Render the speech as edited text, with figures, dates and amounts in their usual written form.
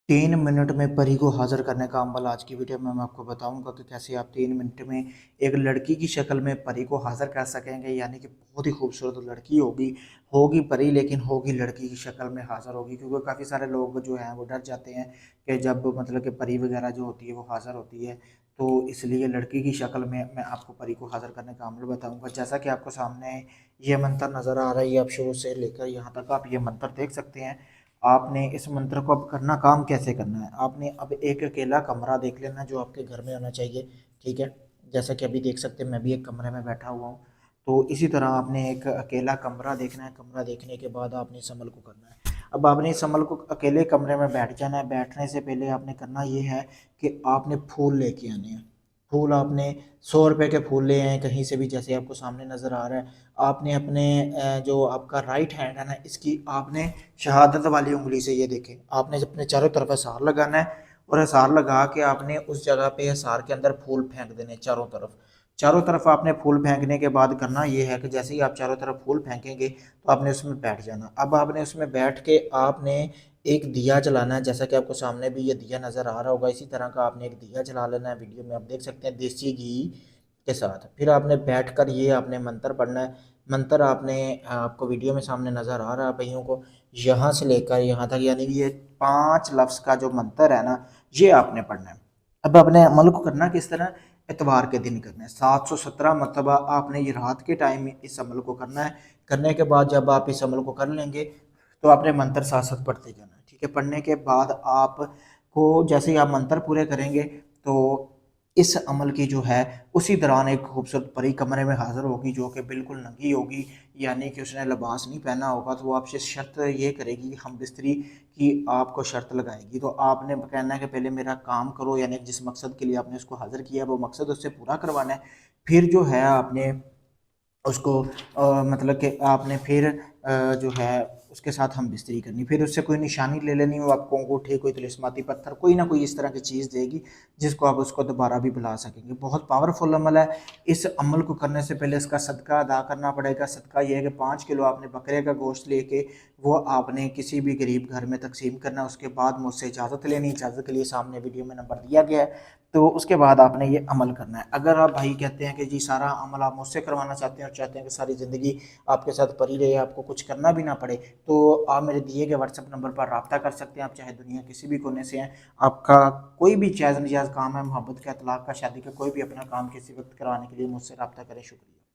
3 minute में परी को हाज़िर करने का अमल आज की वीडियो में मैं आपको बताऊंगा कि कैसे आप 3 मिनट में एक लड़की की शक्ल में परी को हाज़िर कर सकेंगे। यानी कि बहुत ही खूबसूरत लड़की होगी होगी परी, लेकिन होगी लड़की की शक्ल में हाज़िर होगी। क्योंकि काफ़ी सारे लोग जो हैं वो डर जाते हैं कि जब मतलब कि परी वगैरह जो होती है वो हाज़िर होती है, तो इसलिए लड़की की शक्ल में मैं आपको परी को हाज़िर करने का अमल बताऊँगा। जैसा कि आपको सामने ये मंतर नज़र आ रहा है, ये आप शुरू से लेकर यहाँ तक आप ये मंतर देख सकते हैं। आपने इस मंत्र को अब करना, काम कैसे करना है, आपने अब एक अकेला कमरा देख लेना जो आपके घर में होना चाहिए। ठीक है, जैसा कि अभी देख सकते हैं मैं भी एक कमरे में बैठा हुआ हूँ। तो इसी तरह आपने एक अकेला कमरा देखना है। कमरा देखने के बाद आपने इस अमल को करना है। अब आपने इस अमल को अकेले कमरे में बैठ जाना है। बैठने से पहले आपने करना ये है कि आपने फूल लेके आने हैं। फूल आपने 100 रुपए के फूल ले आए कहीं से भी, जैसे आपको सामने नज़र आ रहा है। आपने अपने जो आपका राइट हैंड है ना, इसकी आपने शहादत वाली उंगली से, ये देखें, आपने अपने चारों तरफ हिसार लगाना है। और हिसार लगा के आपने उस जगह पे हिसार के अंदर फूल फेंक देने चारों तरफ। चारों तरफ आपने फूल फेंकने के बाद करना ये है कि जैसे ही आप चारों तरफ फूल फेंकेंगे तो आपने उसमें बैठ जाना। अब आपने उसमें बैठ के आपने एक दिया जलाना है। जैसा कि आपको सामने भी ये दिया नज़र आ रहा होगा, इसी तरह का आपने एक दिया जला लेना है। वीडियो में आप देख सकते हैं देसी घी के साथ। फिर आपने बैठकर ये आपने मंत्र पढ़ना है। मंत्र आपने आपको वीडियो में सामने नज़र आ रहा है भाइयों को, यहाँ से लेकर यहाँ तक, यानी कि ये 5 लफ्ज़ का जो मंत्र है ना, ये आपने पढ़ना है। अब अपने अमल को करना किस तरह, इतवार के दिन करना है। 717 मरतबा आपने ये रात के टाइम में इस अमल को करना है। करने के बाद जब आप इस अमल को कर लेंगे तो आपने मंत्र साथ साथ पढ़ते जाना है। ठीक है, पढ़ने के बाद आपको जैसे ही आप मंत्र पूरे करेंगे तो इस अमल की जो है उसी दौरान एक खूबसूरत परी कमरे में हाज़िर होगी जो कि बिल्कुल नंगी होगी। यानी कि उसने लिबास नहीं पहना होगा। तो वो आपसे शर्त ये करेगी कि हम बिस्तरी की आपको शर्त लगाएगी। तो आपने कहना है कि पहले मेरा काम करो, यानी जिस मकसद के लिए आपने उसको हाज़िर किया है वो मकसद उससे पूरा करवाना है। फिर जो है आपने उसको मतलब कि आपने फिर जो है उसके साथ हम बिस्तरी करनी, फिर उससे कोई निशानी ले लेनी। वो आपको अंगूठे, कोई तिलिस्माती पत्थर, कोई ना कोई इस तरह की चीज़ देगी जिसको आप उसको दोबारा भी बुला सकेंगे। बहुत पावरफुल अमल है। इस अमल को करने से पहले इसका सदका अदा करना पड़ेगा। सदका ये है कि 5 किलो आपने बकरे का गोश्त लेके वो आपने किसी भी गरीब घर में तकसीम करना। उसके बाद मुझसे इजाज़त लेनी। इजाज़त के लिए सामने वीडियो में नंबर दिया गया है, तो उसके बाद आपने ये अमल करना है। अगर आप भाई कहते हैं कि जी सारा अमल आप मुझसे करवाना चाहते हैं और चाहते हैं कि सारी ज़िंदगी आपके साथ परी रहे, आपको कुछ करना भी ना पड़े, तो आप मेरे दिए गए व्हाट्सएप नंबर पर रब्ता कर सकते हैं। आप चाहे दुनिया किसी भी कोने से हैं, आपका कोई भी जायज़ नजायज़ काम है, मोहब्बत का, तलाक का, शादी का, कोई भी अपना काम किसी वक्त करवाने के लिए मुझसे रब्ता करें। शुक्रिया।